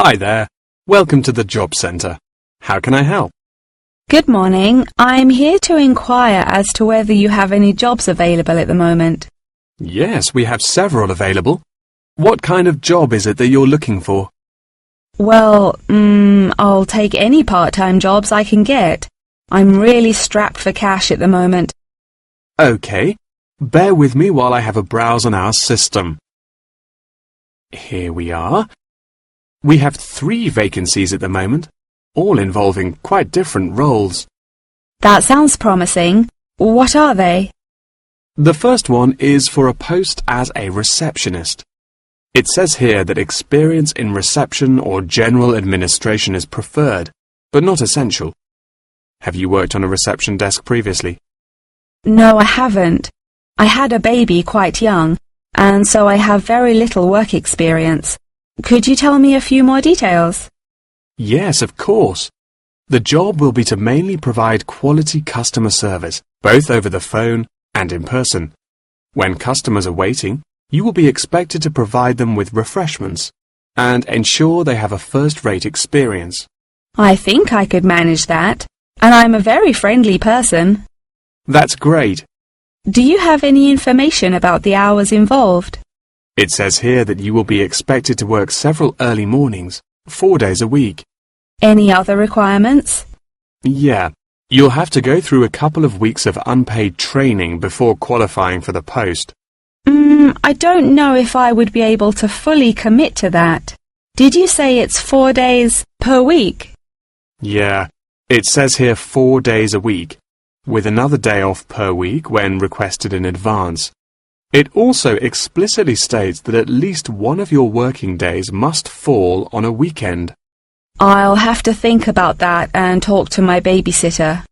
Hi there. Welcome to the Job Centre. How can I help? Good morning. I'm here to inquire as to whether you have any jobs available at the moment. Yes, we have several available. What kind of job is it that you're looking for? Well, I'll take any part-time jobs I can get. I'm really strapped for cash at the moment. OK. Bear with me while I have a browse on our system. Here we are. We have 3 vacancies at the moment, all involving quite different roles. That sounds promising. What are they? The first one is for a post as a receptionist. It says here that experience in reception or general administration is preferred, but not essential. Have you worked on a reception desk previously? No, I haven't. I had a baby quite young, and so I have very little work experience. Could you tell me a few more details? Yes, of course. The job will be to mainly provide quality customer service, both over the phone and in person. When customers are waiting, you will be expected to provide them with refreshments and ensure they have a first-rate experience. I think I could manage that, and I'm a very friendly person. That's great. Do you have any information about the hours involved? It says here that you will be expected to work several early mornings, 4 days a week. Any other requirements? Yeah, you'll have to go through a couple of weeks of unpaid training before qualifying for the post. I don't know if I would be able to fully commit to that. Did you say it's 4 days per week? Yeah, it says here 4 days a week, with another day off per week when requested in advance. It also explicitly states that at least one of your working days must fall on a weekend. I'll have to think about that and talk to my babysitter.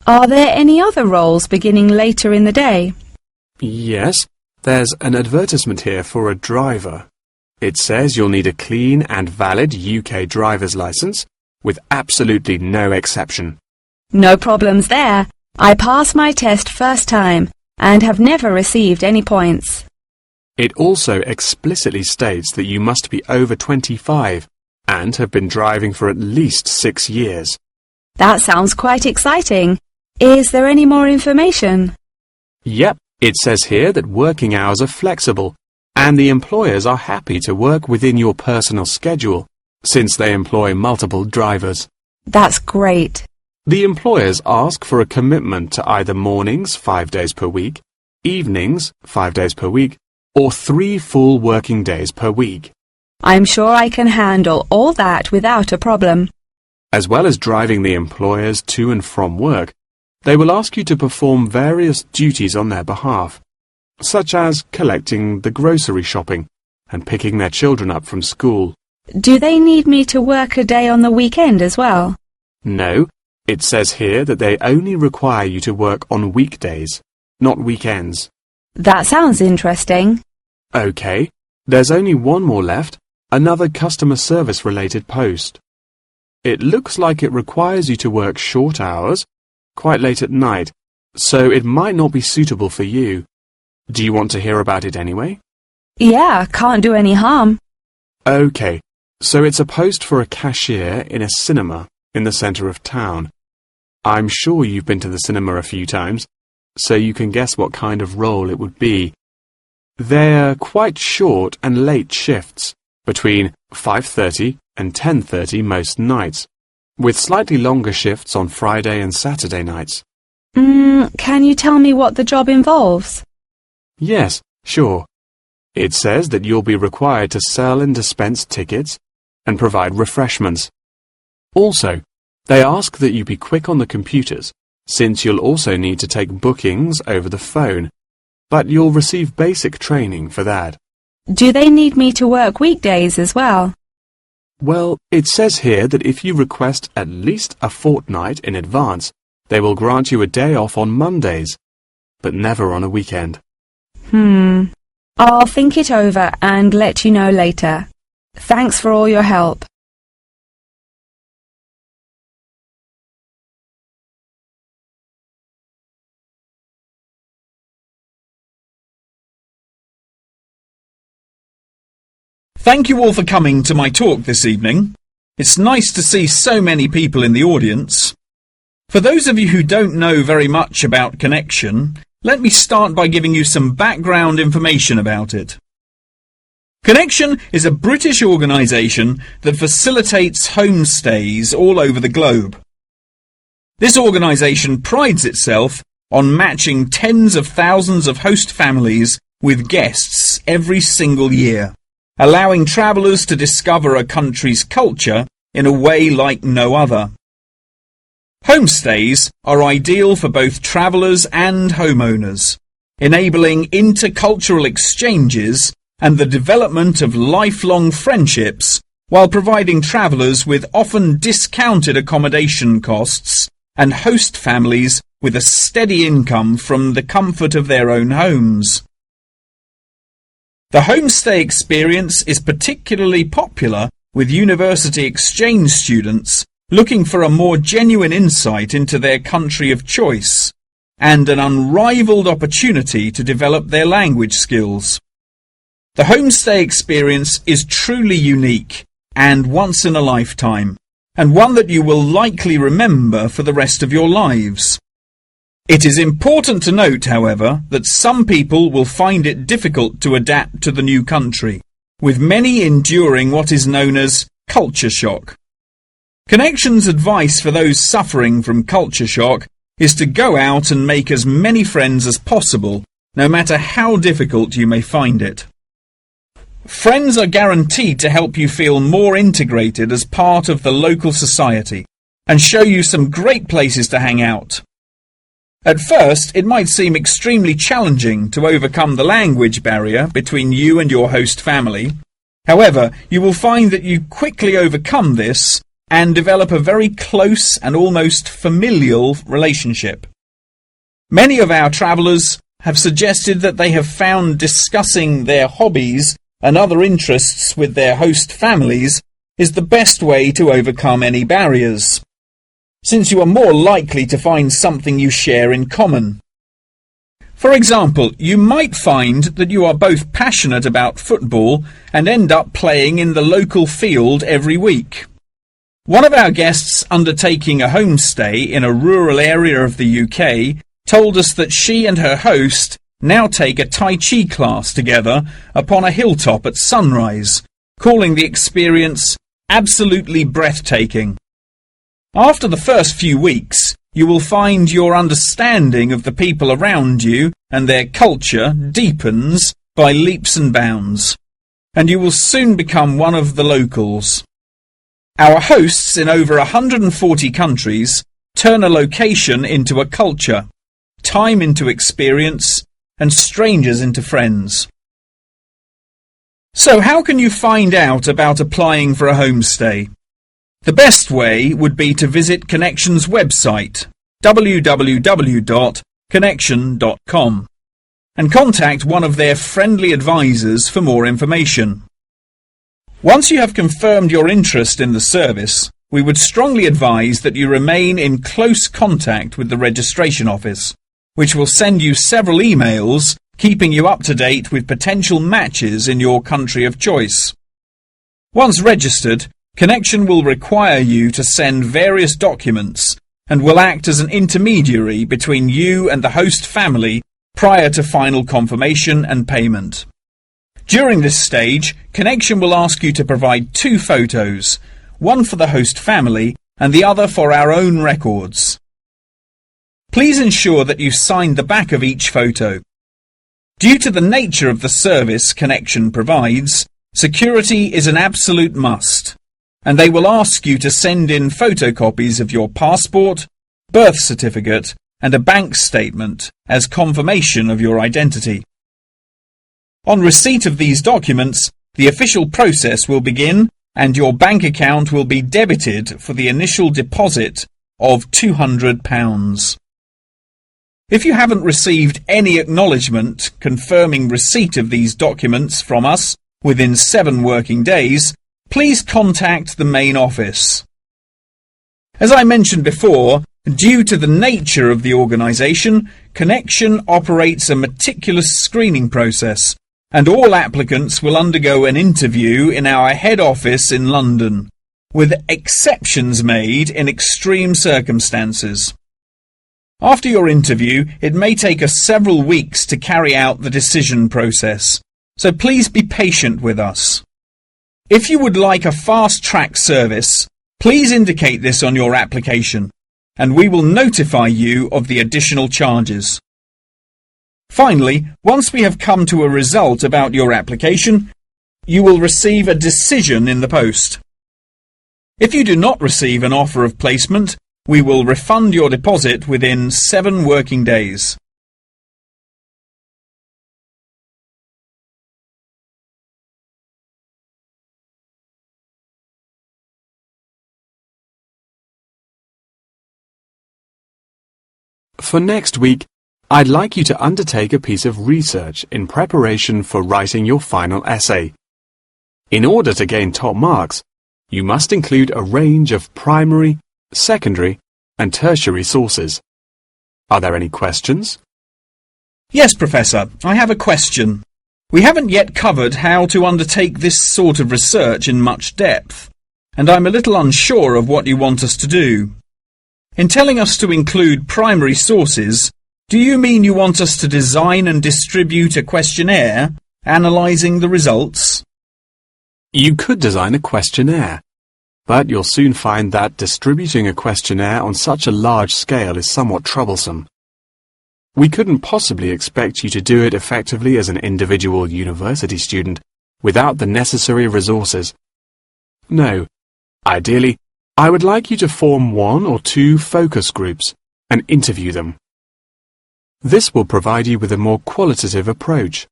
Are there any other roles beginning later in the day? Yes, there's an advertisement here for a driver. It says you'll need a clean and valid UK driver's licence, with absolutely no exception. No problems there. I passed my test first time and have never received any points. It also explicitly states that you must be over 25 and have been driving for at least 6 years. That sounds quite exciting. Is there any more information? Yep, it says here that working hours are flexible and the employers are happy to work within your personal schedule since they employ multiple drivers. That's great. The employers ask for a commitment to either mornings 5 days per week, evenings 5 days per week, or 3 full working days per week. I'm sure I can handle all that without a problem. As well as driving the employers to and from work, they will ask you to perform various duties on their behalf, such as collecting the grocery shopping and picking their children up from school. Do they need me to work a day on the weekend as well? No. It says here that they only require you to work on weekdays, not weekends. That sounds interesting. OK, there's only one more left, another customer service related post. It looks like it requires you to work short hours, quite late at night, so it might not be suitable for you. Do you want to hear about it anyway? Yeah, can't do any harm. OK, so it's a post for a cashier in a cinema in the centre of town. I'm sure you've been to the cinema a few times, so you can guess what kind of role it would be. They're quite short and late shifts, between 5:30 and 10:30 most nights, with slightly longer shifts on Friday and Saturday nights. Can you tell me what the job involves? Yes, sure. It says that you'll be required to sell and dispense tickets and provide refreshments. Also, they ask that you be quick on the computers, since you'll also need to take bookings over the phone, but you'll receive basic training for that. Do they need me to work weekdays as well? Well, it says here that if you request at least a fortnight in advance, they will grant you a day off on Mondays, but never on a weekend. I'll think it over and let you know later. Thanks for all your help. Thank you all for coming to my talk this evening. It's nice to see so many people in the audience. For those of you who don't know very much about Connection, let me start by giving you some background information about it. Connection is a British organisation that facilitates homestays all over the globe. This organisation prides itself on matching tens of thousands of host families with guests every single year, allowing travellers to discover a country's culture in a way like no other. Homestays are ideal for both travellers and homeowners, enabling intercultural exchanges and the development of lifelong friendships while providing travellers with often discounted accommodation costs and host families with a steady income from the comfort of their own homes. The homestay experience is particularly popular with university exchange students looking for a more genuine insight into their country of choice and an unrivaled opportunity to develop their language skills. The homestay experience is truly unique and once in a lifetime, and one that you will likely remember for the rest of your lives. It is important to note, however, that some people will find it difficult to adapt to the new country, with many enduring what is known as culture shock. Connection's advice for those suffering from culture shock is to go out and make as many friends as possible, no matter how difficult you may find it. Friends are guaranteed to help you feel more integrated as part of the local society and show you some great places to hang out. At first, it might seem extremely challenging to overcome the language barrier between you and your host family. However, you will find that you quickly overcome this and develop a very close and almost familial relationship. Many of our travellers have suggested that they have found discussing their hobbies and other interests with their host families is the best way to overcome any barriers, since you are more likely to find something you share in common. For example, you might find that you are both passionate about football and end up playing in the local field every week. One of our guests undertaking a homestay in a rural area of the UK told us that she and her host now take a Tai Chi class together upon a hilltop at sunrise, calling the experience absolutely breathtaking. After the first few weeks, you will find your understanding of the people around you and their culture deepens by leaps and bounds, and you will soon become one of the locals. Our hosts in over 140 countries turn a location into a culture, time into experience, and strangers into friends. So how can you find out about applying for a homestay? The best way would be to visit Connection's website, www.connection.com, and contact one of their friendly advisors for more information. Once you have confirmed your interest in the service, we would strongly advise that you remain in close contact with the registration office, which will send you several emails keeping you up to date with potential matches in your country of choice. Once registered, Connection will require you to send various documents and will act as an intermediary between you and the host family prior to final confirmation and payment. During this stage, Connection will ask you to provide 2 photos, one for the host family and the other for our own records. Please ensure that you sign the back of each photo. Due to the nature of the service Connection provides, security is an absolute must, and they will ask you to send in photocopies of your passport, birth certificate, and a bank statement as confirmation of your identity. On receipt of these documents, the official process will begin and your bank account will be debited for the initial deposit of £200. If you haven't received any acknowledgement confirming receipt of these documents from us within 7 working days, please contact the main office. As I mentioned before, due to the nature of the organisation, Connection operates a meticulous screening process and all applicants will undergo an interview in our head office in London, with exceptions made in extreme circumstances. After your interview, it may take us several weeks to carry out the decision process, so please be patient with us. If you would like a fast-track service, please indicate this on your application, and we will notify you of the additional charges. Finally, once we have come to a result about your application, you will receive a decision in the post. If you do not receive an offer of placement, we will refund your deposit within 7 working days. For next week, I'd like you to undertake a piece of research in preparation for writing your final essay. In order to gain top marks, you must include a range of primary, secondary, and tertiary sources. Are there any questions? Yes, Professor, I have a question. We haven't yet covered how to undertake this sort of research in much depth, and I'm a little unsure of what you want us to do. In telling us to include primary sources, do you mean you want us to design and distribute a questionnaire, analysing the results? You could design a questionnaire, but you'll soon find that distributing a questionnaire on such a large scale is somewhat troublesome. We couldn't possibly expect you to do it effectively as an individual university student without the necessary resources. No, ideally, I would like you to form 1 or 2 focus groups and interview them. This will provide you with a more qualitative approach.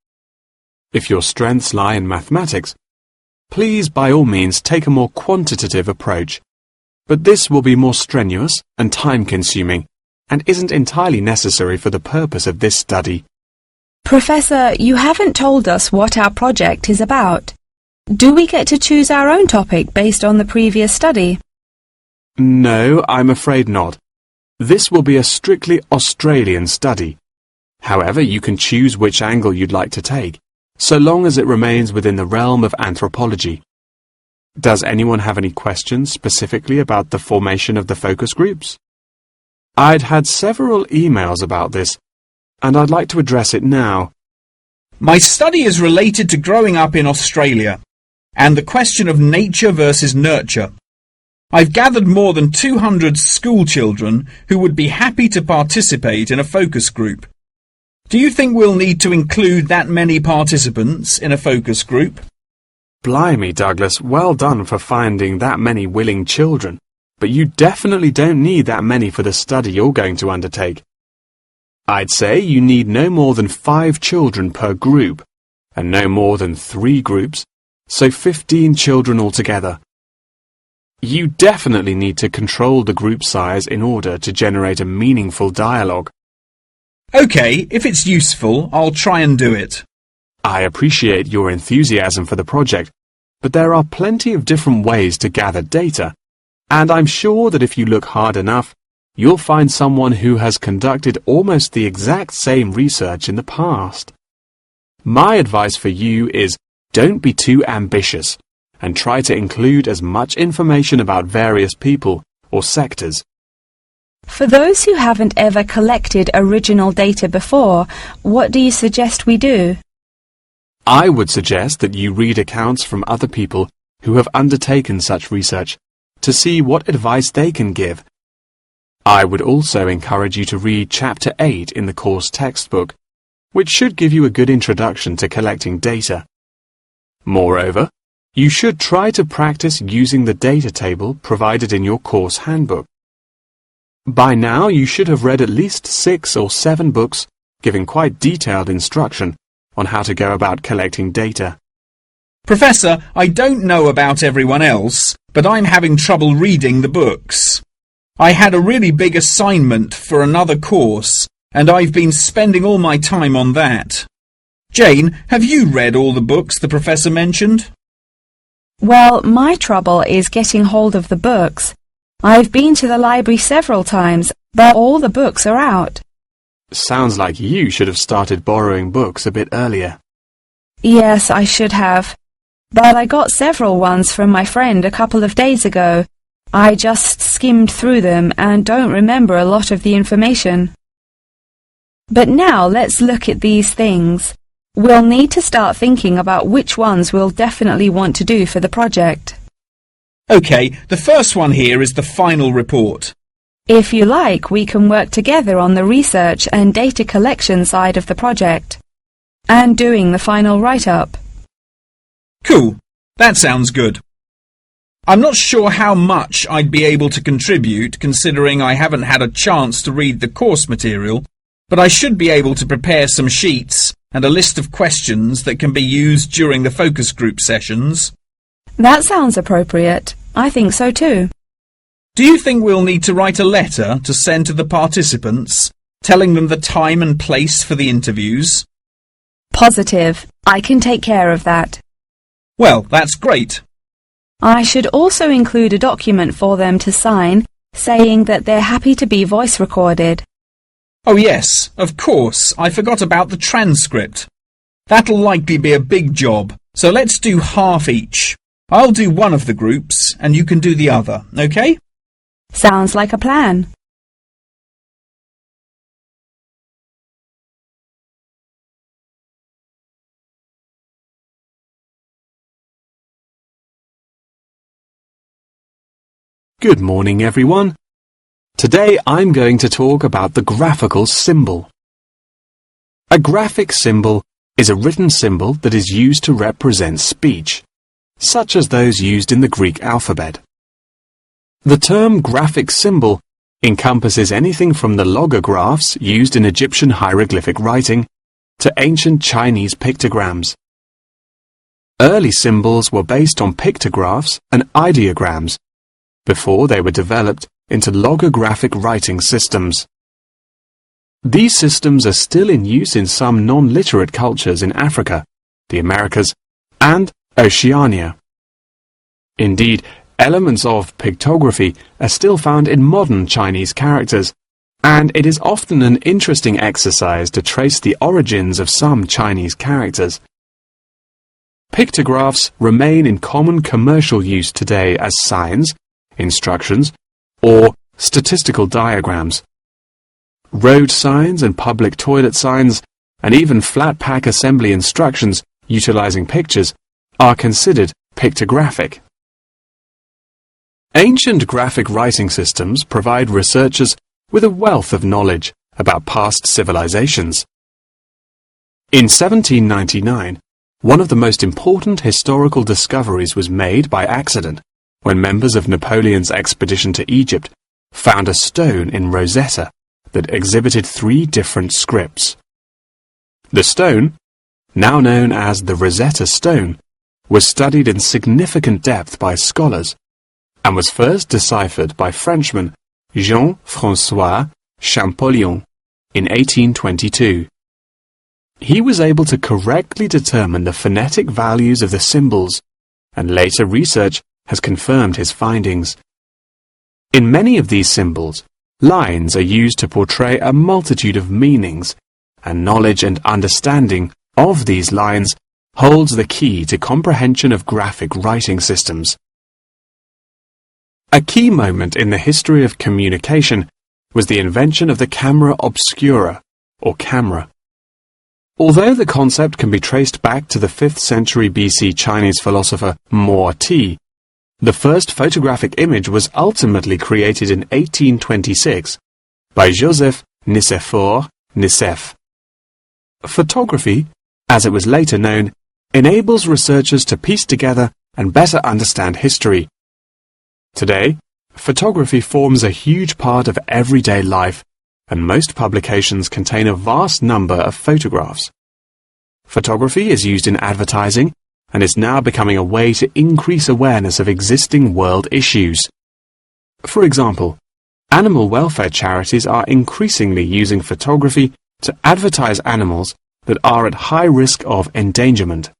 If your strengths lie in mathematics, please by all means take a more quantitative approach, but this will be more strenuous and time-consuming and isn't entirely necessary for the purpose of this study. Professor, you haven't told us what our project is about. Do we get to choose our own topic based on the previous study? No, I'm afraid not. This will be a strictly Australian study. However, you can choose which angle you'd like to take, so long as it remains within the realm of anthropology. Does anyone have any questions specifically about the formation of the focus groups? I'd had several emails about this, and I'd like to address it now. My study is related to growing up in Australia, and the question of nature versus nurture. I've gathered more than 200 school children who would be happy to participate in a focus group. Do you think we'll need to include that many participants in a focus group? Blimey, Douglas, well done for finding that many willing children, but you definitely don't need that many for the study you're going to undertake. I'd say you need no more than 5 children per group, and no more than 3 groups, so 15 children altogether. You definitely need to control the group size in order to generate a meaningful dialogue. OK, if it's useful, I'll try and do it. I appreciate your enthusiasm for the project, but there are plenty of different ways to gather data, and I'm sure that if you look hard enough, you'll find someone who has conducted almost the exact same research in the past. My advice for you is don't be too ambitious, and try to include as much information about various people or sectors. For those who haven't ever collected original data before, what do you suggest we do? I would suggest that you read accounts from other people who have undertaken such research to see what advice they can give. I would also encourage you to read Chapter 8 in the course textbook, which should give you a good introduction to collecting data. Moreover, you should try to practice using the data table provided in your course handbook. By now, you should have read at least 6 or 7 books giving quite detailed instruction on how to go about collecting data. Professor, I don't know about everyone else, but I'm having trouble reading the books. I had a really big assignment for another course, and I've been spending all my time on that. Jane, have you read all the books the professor mentioned? Well, my trouble is getting hold of the books. I've been to the library several times, but all the books are out. Sounds like you should have started borrowing books a bit earlier. Yes, I should have. But I got several ones from my friend a couple of days ago. I just skimmed through them and don't remember a lot of the information. But now let's look at these things. We'll need to start thinking about which ones we'll definitely want to do for the project. OK, the first one here is the final report. If you like, we can work together on the research and data collection side of the project, and doing the final write-up. Cool, that sounds good. I'm not sure how much I'd be able to contribute, considering I haven't had a chance to read the course material, but I should be able to prepare some sheets and a list of questions that can be used during the focus group sessions. That sounds appropriate. I think so too. Do you think we'll need to write a letter to send to the participants, telling them the time and place for the interviews? Positive. I can take care of that. Well, that's great. I should also include a document for them to sign saying that they're happy to be voice recorded. Oh yes, of course, I forgot about the transcript. That'll likely be a big job, so let's do half each. I'll do one of the groups and you can do the other, okay? Sounds like a plan. Good morning, everyone. Today I'm going to talk about the graphical symbol. A graphic symbol is a written symbol that is used to represent speech, such as those used in the Greek alphabet. The term graphic symbol encompasses anything from the logographs used in Egyptian hieroglyphic writing to ancient Chinese pictograms. Early symbols were based on pictographs and ideograms before they were developed into logographic writing systems. These systems are still in use in some non-literate cultures in Africa, the Americas, and Oceania. Indeed, elements of pictography are still found in modern Chinese characters, and it is often an interesting exercise to trace the origins of some Chinese characters. Pictographs remain in common commercial use today as signs, instructions, or statistical diagrams. Road signs and public toilet signs, and even flat pack assembly instructions utilizing pictures, are considered pictographic. Ancient graphic writing systems provide researchers with a wealth of knowledge about past civilizations. In 1799, one of the most important historical discoveries was made by accident when members of Napoleon's expedition to Egypt found a stone in Rosetta that exhibited 3 different scripts. The stone, now known as the Rosetta Stone, was studied in significant depth by scholars and was first deciphered by Frenchman Jean-François Champollion in 1822. He was able to correctly determine the phonetic values of the symbols, and later research has confirmed his findings. In many of these symbols, lines are used to portray a multitude of meanings, and knowledge and understanding of these lines holds the key to comprehension of graphic writing systems. A key moment in the history of communication was the invention of the camera obscura, or camera. Although the concept can be traced back to the 5th century BC Chinese philosopher Mo Ti, the first photographic image was ultimately created in 1826 by Joseph Nicéphore Nicéph. Photography, as it was later known, enables researchers to piece together and better understand history. Today, photography forms a huge part of everyday life, and most publications contain a vast number of photographs. Photography is used in advertising and is now becoming a way to increase awareness of existing world issues. For example, animal welfare charities are increasingly using photography to advertise animals that are at high risk of endangerment.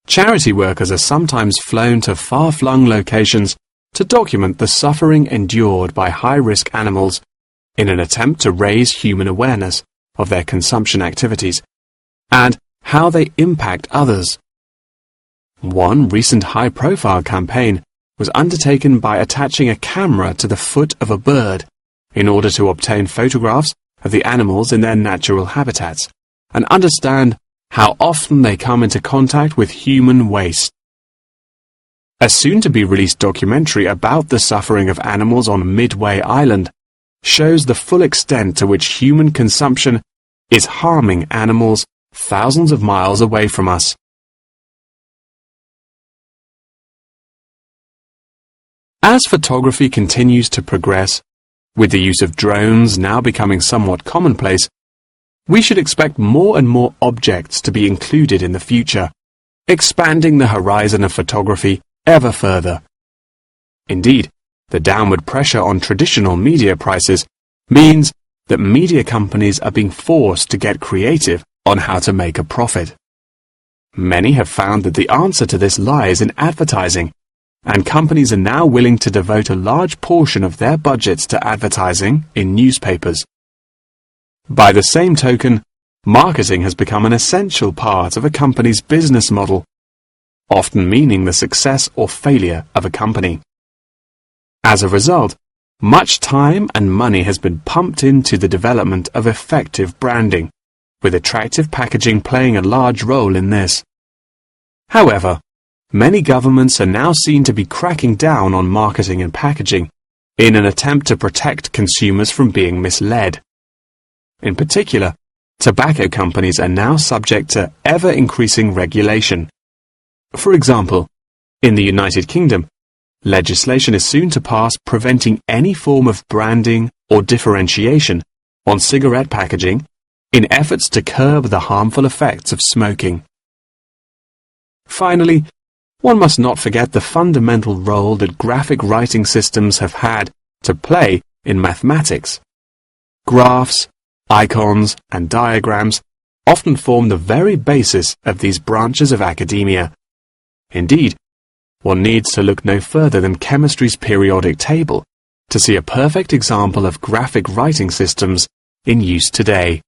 Charity workers are sometimes flown to far-flung locations to document the suffering endured by high-risk animals in an attempt to raise human awareness of their consumption activities and how they impact others. One recent high-profile campaign was undertaken by attaching a camera to the foot of a bird in order to obtain photographs of the animals in their natural habitats and understand how often they come into contact with human waste. A soon-to-be-released documentary about the suffering of animals on Midway Island shows the full extent to which human consumption is harming animals thousands of miles away from us. As photography continues to progress, with the use of drones now becoming somewhat commonplace, we should expect more and more objects to be included in the future, expanding the horizon of photography ever further. Indeed, the downward pressure on traditional media prices means that media companies are being forced to get creative on how to make a profit. Many have found that the answer to this lies in advertising, and companies are now willing to devote a large portion of their budgets to advertising in newspapers. By the same token, marketing has become an essential part of a company's business model, often meaning the success or failure of a company. As a result, much time and money has been pumped into the development of effective branding, with attractive packaging playing a large role in this. However, many governments are now seen to be cracking down on marketing and packaging in an attempt to protect consumers from being misled. In particular, tobacco companies are now subject to ever-increasing regulation. For example, in the United Kingdom, legislation is soon to pass preventing any form of branding or differentiation on cigarette packaging in efforts to curb the harmful effects of smoking. Finally, one must not forget the fundamental role that graphic writing systems have had to play in mathematics. Graphs, icons, and diagrams often form the very basis of these branches of academia. Indeed, one needs to look no further than chemistry's periodic table to see a perfect example of graphic writing systems in use today.